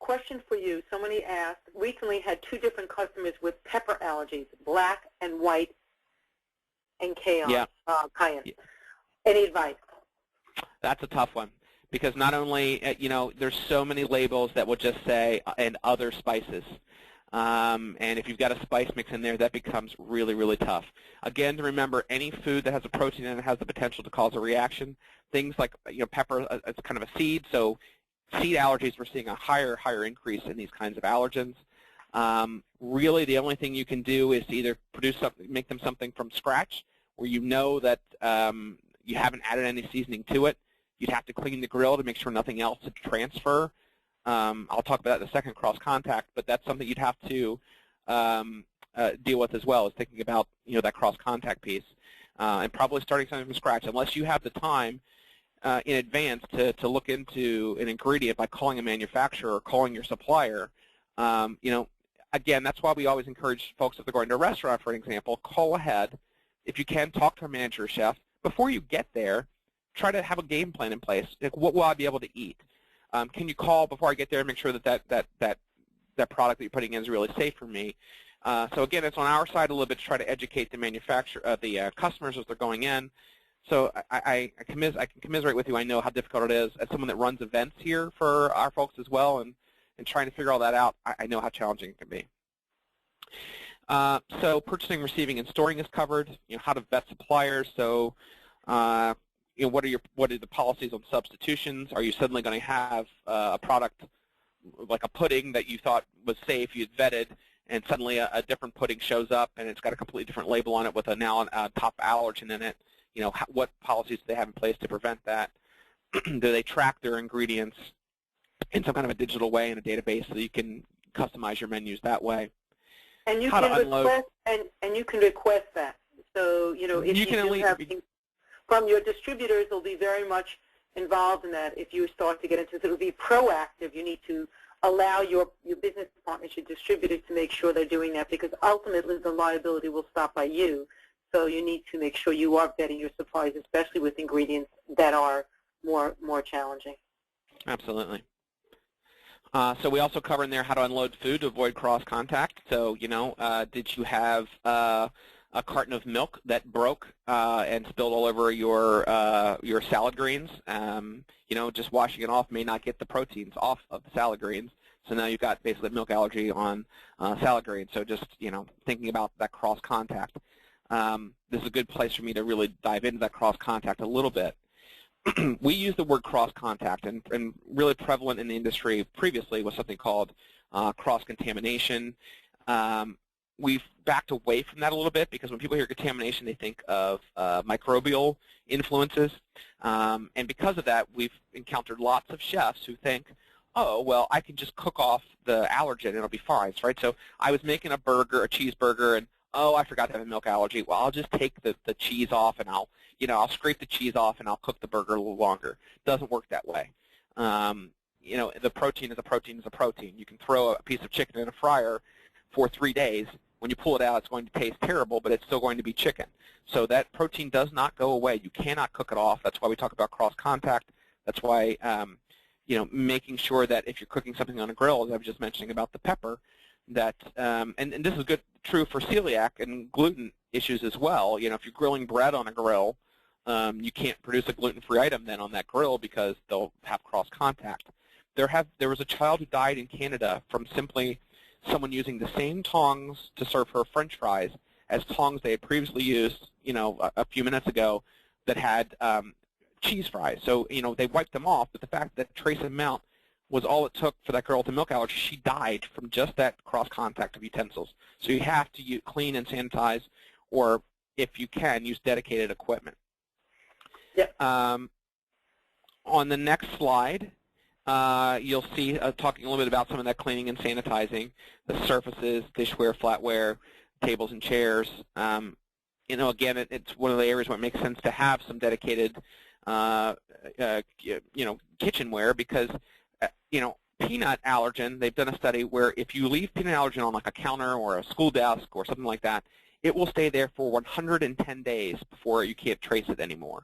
question for you. Somebody asked, recently had 2 different customers with pepper allergies, black and white and cayenne. Yeah. Any advice? That's a tough one because not only, there's so many labels that will just say, and other spices. And if you've got a spice mix in there, that becomes really, really tough. Again, to remember, any food that has a protein in it has the potential to cause a reaction. Things like, pepper, it's kind of a seed, so seed allergies, we're seeing a higher increase in these kinds of allergens. Really, the only thing you can do is to either make them something from scratch, where you know that you haven't added any seasoning to it. You'd have to clean the grill to make sure nothing else would transfer. I'll talk about that in a second, cross-contact, but that's something you'd have to deal with as well, is thinking about that cross-contact piece, and probably starting something from scratch, unless you have the time in advance to look into an ingredient by calling a manufacturer or calling your supplier. Again, that's why we always encourage folks, if they're going to a restaurant, for an example, call ahead. If you can, talk to a manager or chef. Before you get there, try to have a game plan in place. Like, what will I be able to eat? Can you call before I get there and make sure that that product that you're putting in is really safe for me? So again, it's on our side a little bit to try to educate the the customers as they're going in. So I can commiserate with you. I know how difficult it is. As someone that runs events here for our folks as well, and trying to figure all that out, I know how challenging it can be. So purchasing, receiving, and storing is covered. How to vet suppliers. So what are the policies on substitutions? Are you suddenly going to have a product like a pudding that you thought was safe, you'd vetted, and suddenly a different pudding shows up and it's got a completely different label on it with a top allergen in it? What policies do they have in place to prevent that? Do they track their ingredients in some kind of a digital way in a database so that you can customize your menus that way? And you can request that. So if you do have from your distributors, will be very much involved in that. If you start to get into it, will be proactive. You need to allow your business partners, your distributors, to make sure they're doing that, because ultimately the liability will stop by you. So you need to make sure you are vetting your supplies, especially with ingredients that are more challenging. Absolutely. So we also cover in there how to unload food to avoid cross-contact. So, did you have a carton of milk that broke and spilled all over your salad greens? Just washing it off may not get the proteins off of the salad greens. So now you've got basically milk allergy on salad greens. So just, thinking about that cross-contact. This is a good place for me to really dive into that cross-contact a little bit. We use the word cross-contact, and really prevalent in the industry previously was something called cross-contamination. We've backed away from that a little bit because when people hear contamination, they think of microbial influences. And because of that, we've encountered lots of chefs who think, oh, well, I can just cook off the allergen and it'll be fine, right? So I was making a cheeseburger, and oh, I forgot to have a milk allergy. Well, I'll just take the cheese off, and I'll scrape the cheese off, and I'll cook the burger a little longer. It doesn't work that way. The protein is a protein is a protein. You can throw a piece of chicken in a fryer for 3 days. When you pull it out, it's going to taste terrible, but it's still going to be chicken. So that protein does not go away. You cannot cook it off. That's why we talk about cross-contact. That's why, making sure that if you're cooking something on a grill, as I was just mentioning about the pepper, that and this is true for celiac and gluten issues as well. If you're grilling bread on a grill, you can't produce a gluten-free item then on that grill because they'll have cross-contact. There was a child who died in Canada from simply someone using the same tongs to serve her French fries as tongs they had previously used, a few minutes ago that had cheese fries. So, they wiped them off, but the fact that trace amount was all it took for that girl with the milk allergy. She died from just that cross-contact of utensils. So you have to clean and sanitize, or if you can, use dedicated equipment. Yep. On the next slide, you'll see talking a little bit about some of that cleaning and sanitizing, the surfaces, dishware, flatware, tables and chairs. Again, it's one of the areas where it makes sense to have some dedicated, kitchenware because, peanut allergen, they've done a study where if you leave peanut allergen on like a counter or a school desk or something like that, it will stay there for 110 days before you can't trace it anymore.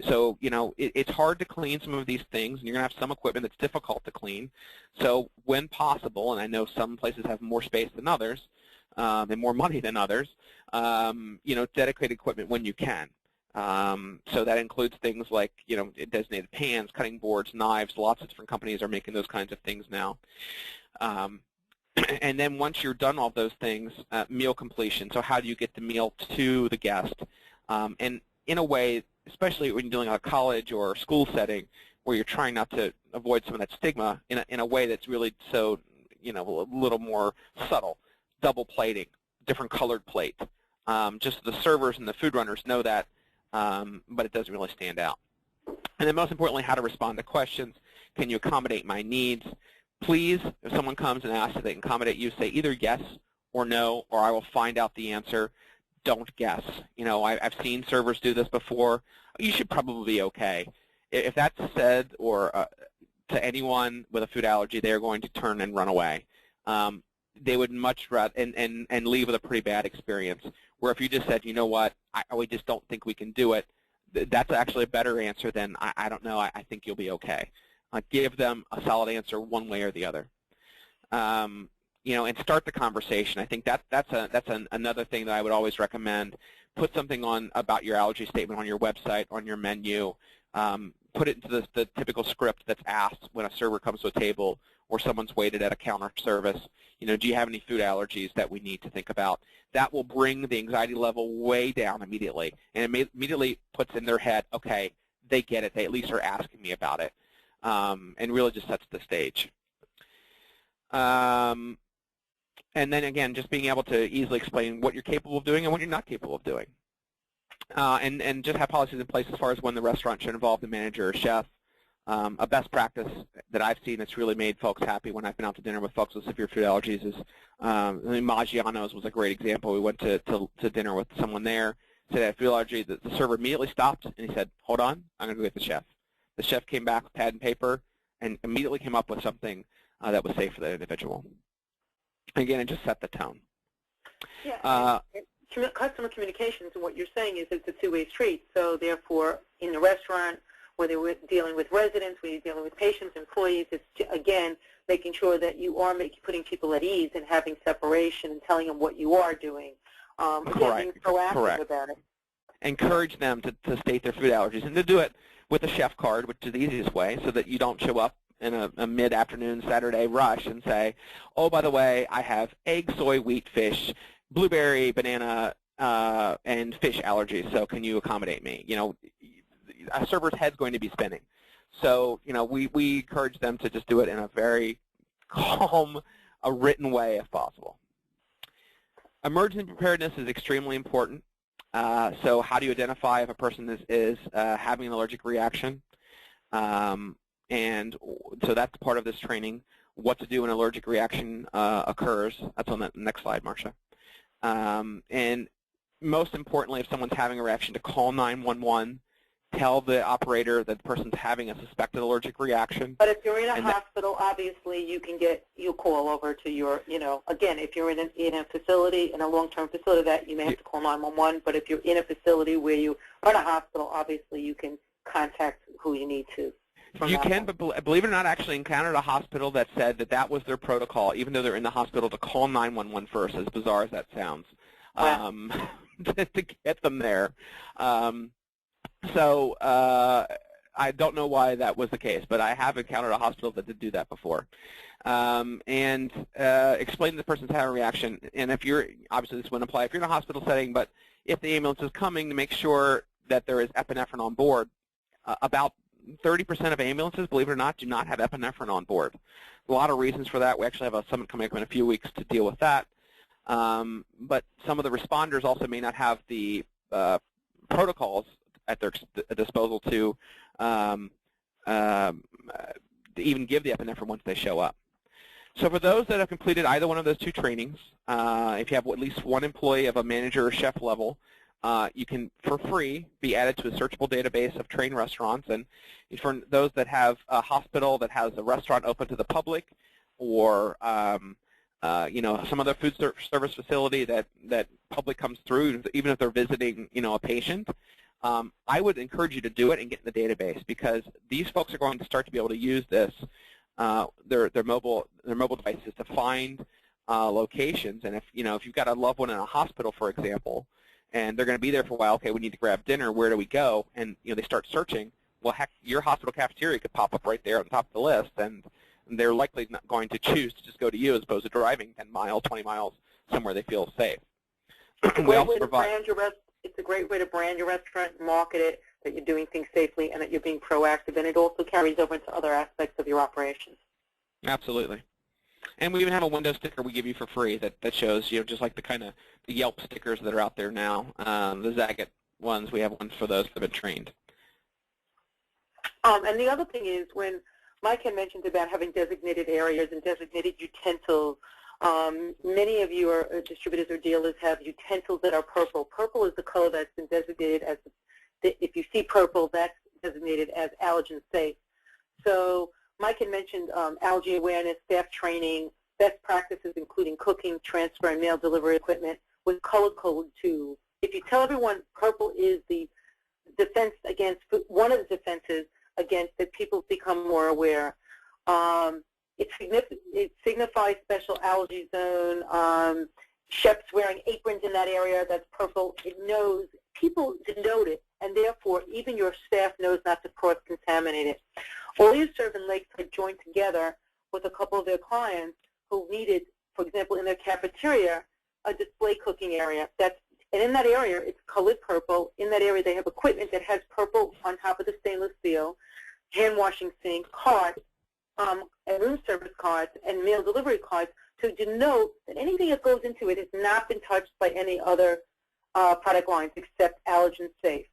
So, it's hard to clean some of these things, and you're going to have some equipment that's difficult to clean. So when possible, and I know some places have more space than others, and more money than others, dedicate equipment when you can. So that includes things like, designated pans, cutting boards, knives. Lots of different companies are making those kinds of things now. And then once you're done all those things, meal completion. So how do you get the meal to the guest? And in a way, especially when you're dealing with a college or school setting, where you're trying not to avoid some of that stigma, in a way that's really so, a little more subtle. Double plating, different colored plate. Just the servers and the food runners know that, but it doesn't really stand out. And then most importantly, how to respond to questions. Can you accommodate my needs? Please, if someone comes and asks if they can accommodate you, say either yes or no, or I will find out the answer. Don't guess. I've seen servers do this before. You should probably be okay. If that's said or to anyone with a food allergy, they are going to turn and run away. They would much rather and leave with a pretty bad experience. Where if you just said, you know what, we just don't think we can do it, that's actually a better answer than I don't know. I think you'll be okay. Give them a solid answer one way or the other. And start the conversation. I think that's another thing that I would always recommend. Put something on about your allergy statement on your website, on your menu. Put it into the typical script that's asked when a server comes to a table or someone's waited at a counter service. Do you have any food allergies that we need to think about? That will bring the anxiety level way down immediately, and it immediately puts in their head, okay, they get it. They at least are asking me about it, and really just sets the stage. And then, again, just being able to easily explain what you're capable of doing and what you're not capable of doing. And just have policies in place as far as when the restaurant should involve the manager or chef. A best practice that I've seen that's really made folks happy when I've been out to dinner with folks with severe food allergies is, Maggiano's was a great example. We went to dinner with someone there, said they had food allergy. The server immediately stopped, and he said, hold on, I'm going to go get the chef. The chef came back with pad and paper and immediately came up with something that was safe for that individual. Again, it just set the tone. Yeah. Customer communications, and what you're saying is it's a two-way street. So therefore, in the restaurant, whether we're dealing with residents, whether you're dealing with patients, employees, it's, again, making sure that you are putting people at ease and having separation and telling them what you are doing. Again, being proactive about it. Encourage them to state their food allergies and to do it with a chef card, which is the easiest way, so that you don't show up in a mid-afternoon Saturday rush and say, oh, by the way, I have egg, soy, wheat, fish, blueberry, banana, and fish allergies, so can you accommodate me? A server's head's going to be spinning. So, we encourage them to just do it in a very calm, written way if possible. Emergency preparedness is extremely important. So how do you identify if a person is having an allergic reaction? And so that's part of this training, what to do when an allergic reaction occurs. That's on the next slide, Marcia. And most importantly, if someone's having a reaction, to call 911, tell the operator that the person's having a suspected allergic reaction. But if you're in a hospital, obviously you'll call over to your, again, if you're in a facility, in a long-term facility, that you may have to call 911. But if you're in a facility where you are in a hospital, obviously you can contact who you need to. You can, but believe it or not, I actually encountered a hospital that said that was their protocol, even though they're in the hospital, to call 911 first, as bizarre as that sounds, wow. to get them there. So I don't know why that was the case, but I have encountered a hospital that did do that before. And explain to the person's having a reaction. And if you're, obviously this wouldn't apply if you're in a hospital setting, but if the ambulance is coming, to make sure that there is epinephrine on board. About 30% of ambulances, believe it or not, do not have epinephrine on board. A lot of reasons for that. We actually have a summit coming up in a few weeks to deal with that. But some of the responders also may not have the protocols at their disposal to even give the epinephrine once they show up. So for those that have completed either one of those two trainings, if you have at least one employee of a manager or chef level, you can, for free, be added to a searchable database of trained restaurants. And for those that have a hospital that has a restaurant open to the public, or some other food service facility that public comes through, even if they're visiting, a patient, I would encourage you to do it and get in the database, because these folks are going to start to be able to use this, their mobile devices, to find locations. And if you've got a loved one in a hospital, for example, and they're going to be there for a while, okay, we need to grab dinner. Where do we go? And they start searching. Well, heck, your hospital cafeteria could pop up right there on top of the list, and they're likely not going to choose to just go to you as opposed to driving 10 miles, 20 miles somewhere they feel safe. It's a great way to brand your It's a great way to brand your restaurant, market it, that you're doing things safely, and that you're being proactive. And it also carries over into other aspects of your operations. Absolutely. And we even have a window sticker we give you for free that shows, just like the Yelp stickers that are out there now, the Zagat ones. We have ones for those that have been trained. And the other thing is, when Mike had mentioned about having designated areas and designated utensils, many of your distributors or dealers have utensils that are purple. Purple is the color that's been designated as, if you see purple, that's designated as allergen safe. So Mike had mentioned allergy awareness, staff training, best practices including cooking, transfer, and mail delivery equipment with color-coded tools. If you tell everyone purple is the defense against, one of the defenses against that, people become more aware. It signifies special allergy zone. Chefs wearing aprons in that area that's purple. It knows, people denote it, and therefore even your staff knows not to cross-contaminate it. All you serve in Lakeside joined together with a couple of their clients who needed, for example, in their cafeteria, a display cooking area. And in that area, it's colored purple. In that area, they have equipment that has purple on top of the stainless steel, hand washing sink, carts, and room service cards and mail delivery cards to denote that anything that goes into it has not been touched by any other product lines except allergen safe.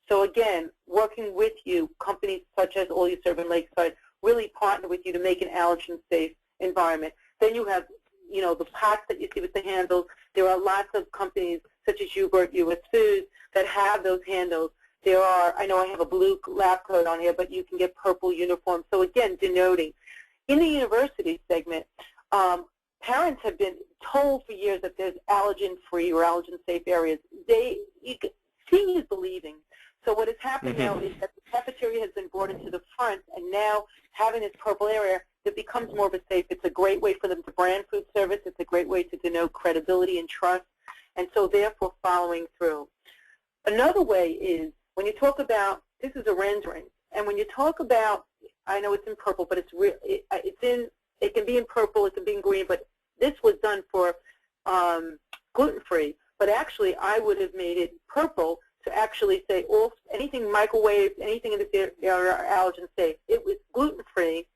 So again, working with you, companies such as All You Serve in Lakeside really partner with you to make an allergen safe environment. Then you have, the pots that you see with the handles. There are lots of companies such as Hubert, US Foods, that have those handles. There are, I know I have a blue lab coat on here, but you can get purple uniforms. So again, denoting. In the university segment, parents have been told for years that there's allergen-free or allergen-safe areas. Seeing is believing. So what has happened now is that the cafeteria has been brought into the front, and now having this purple area, it becomes more of a safe. It's a great way for them to brand food service. It's a great way to denote credibility and trust, and so therefore following through. Another way is when you talk about, this is a rendering, and when you talk about, I know it's in purple, but it can be in purple, it can be in green, but this was done for gluten-free, but actually I would have made it purple to actually say anything microwaved, anything in this area are allergen safe. It was gluten-free.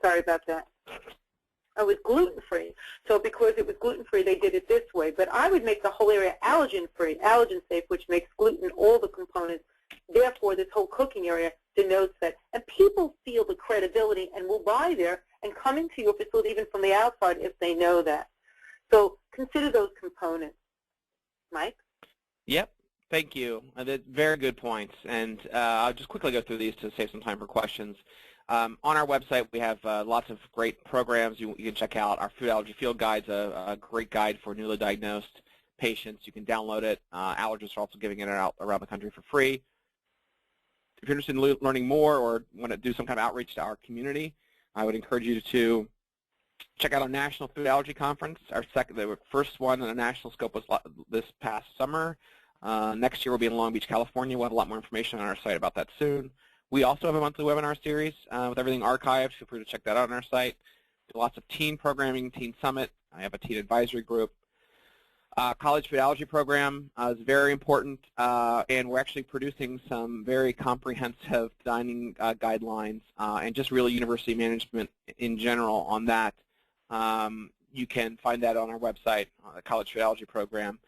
Sorry about that. It was gluten-free. So because it was gluten-free, they did it this way. But I would make the whole area allergen-free, allergen safe, which makes gluten all the components. Therefore, this whole cooking area denotes that. And people feel the credibility and will buy there and come into your facility even from the outside if they know that. So consider those components. Mike? Yep. Thank you. Very good points. And I'll just quickly go through these to save some time for questions. On our website, we have lots of great programs you can check out. Our Food Allergy Field Guide's a great guide for newly diagnosed patients. You can download it. Allergists are also giving it out around the country for free. If you're interested in learning more or want to do some kind of outreach to our community, I would encourage you to check out our National Food Allergy Conference. The first one on a national scope was this past summer. Next year we'll be in Long Beach, California. We'll have a lot more information on our site about that soon. We also have a monthly webinar series with everything archived. Feel free to check that out on our site. Do lots of teen programming, Teen Summit. I have a teen advisory group. College Food Allergy Program is very important, and we're actually producing some very comprehensive dining guidelines and just really university management in general on that. You can find that on our website, the College Food Allergy Program.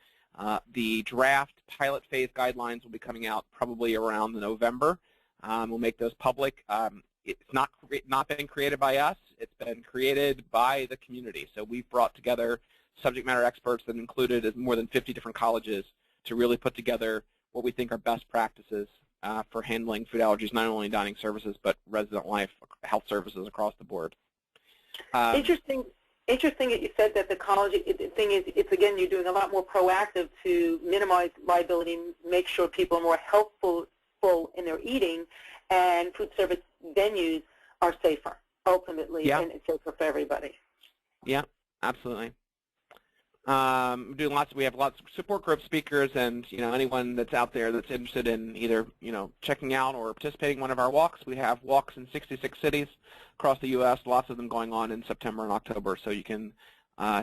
The draft pilot phase guidelines will be coming out probably around November. We'll make those public. It's not been created by us. It's been created by the community. So we've brought together subject matter experts that included more than 50 different colleges to really put together what we think are best practices for handling food allergies, not only in dining services, but resident life health services across the board. Interesting. interesting that you said that the college, the thing is, it's again, you're doing a lot more proactive to minimize liability, make sure people are more healthful in their eating, and food service venues are safer, ultimately, Yeah. and it's safer for everybody. Yeah, absolutely. We have lots of support group speakers, and anyone that's out there that's interested in either checking out or participating in one of our walks. We have walks in 66 cities across the U.S. Lots of them going on in September and October, so you can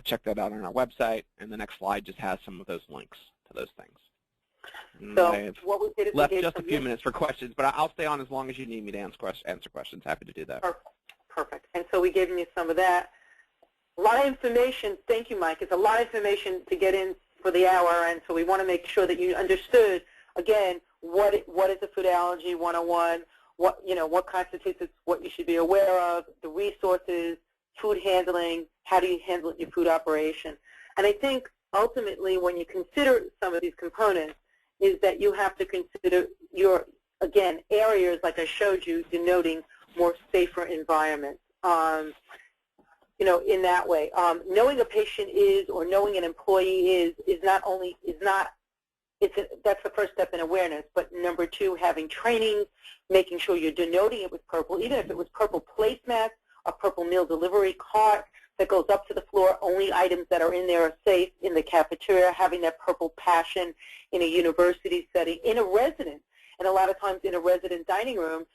check that out on our website. And the next slide just has some of those links to those things. So what we did is left we gave just a few minutes for questions, but I'll stay on as long as you need me to answer questions. Happy to do that. Perfect. And so we gave you some of that. A lot of information. Thank you, Mike. It's a lot of information to get in for the hour, and so we want to make sure that you understood, again, what is a food allergy 101, what constitutes it, what you should be aware of, the resources, food handling, how do you handle your food operation. And I think ultimately when you consider some of these components is that you have to consider your, again, areas like I showed you denoting more safer environments. In that way, knowing a patient is or knowing an employee that's the first step in awareness. But number two, having training, making sure you're denoting it with purple, even if it was purple placemats, a purple meal delivery cart that goes up to the floor, only items that are in there are safe, in the cafeteria, having that purple passion in a university setting, in a residence, and a lot of times in a resident dining room,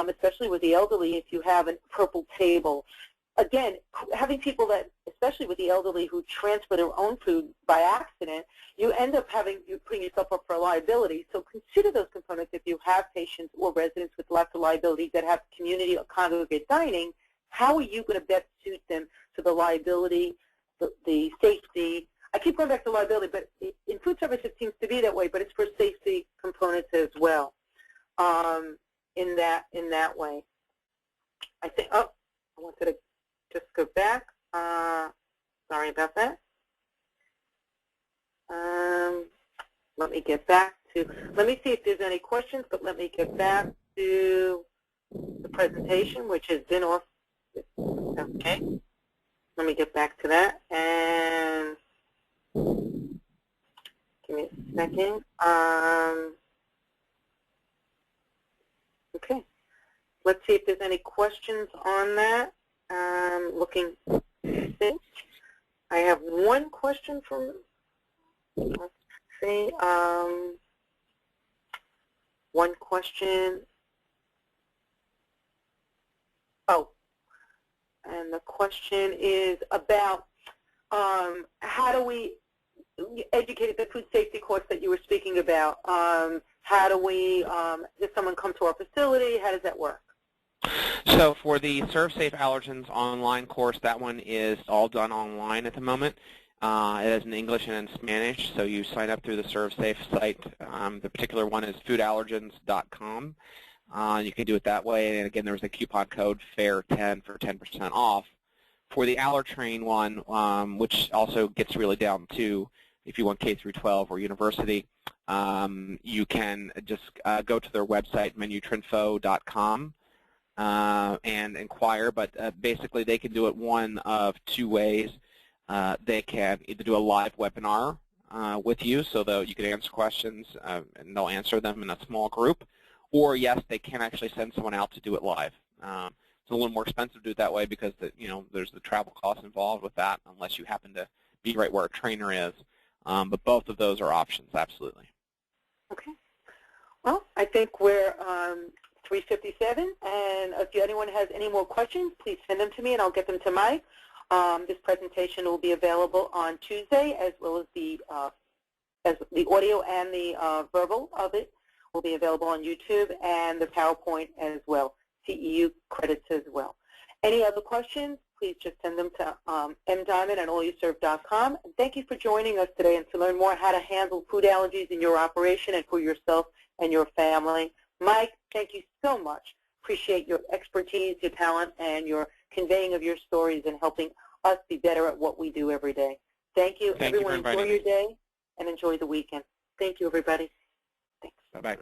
especially with the elderly, if you have a purple table. Again, having people that, especially with the elderly who transfer their own food by accident, you end up putting yourself up for liability. So consider those components if you have patients or residents with lots of liability that have community or congregate dining. How are you going to best suit them to the liability, the safety? I keep going back to liability, but in food service it seems to be that way, but it's for safety components as well. In that way, I think. Oh, I wanted to just go back. Sorry about that. Let me get back to. Let me see if there's any questions, but let me get back to the presentation, which has been off. Okay. Let me get back to that, and give me a second. Okay. Let's see if there's any questions on that. Looking. I have one question from. Let's see. One question. Oh. And the question is about how do we educate the food safety course that you were speaking about? How do we, does someone come to our facility? How does that work? So for the Serve Safe Allergens online course, that one is all done online at the moment. It is in English and in Spanish, so you sign up through the Serve Safe site. The particular one is foodallergens.com. You can do it that way, and again, there's a coupon code FAIR10 for 10% off. For the AllerTrain one, which also gets really down to if you want K through 12 or university, you can just go to their website, menutrinfo.com, and inquire. But basically, they can do it one of two ways. They can either do a live webinar with you, so that you can answer questions, and they'll answer them in a small group. Or yes, they can actually send someone out to do it live. It's a little more expensive to do it that way because there's the travel costs involved with that, unless you happen to be right where a trainer is. But both of those are options, absolutely. Okay. Well, I think we're 3:57, and if anyone has any more questions, please send them to me, and I'll get them to Mike. This presentation will be available on Tuesday, as well as the audio and the verbal of it will be available on YouTube, and the PowerPoint as well, CEU credits as well. Any other questions, please just send them to mdiamond@allyouserve.com. And thank you for joining us today, and to learn more how to handle food allergies in your operation and for yourself and your family. Mike, thank you so much. Appreciate your expertise, your talent, and your conveying of your stories and helping us be better at what we do every day. Thank you. Thank everyone. You for enjoy inviting your me. day and enjoy the weekend. Thank you, everybody. Thanks. Bye-bye.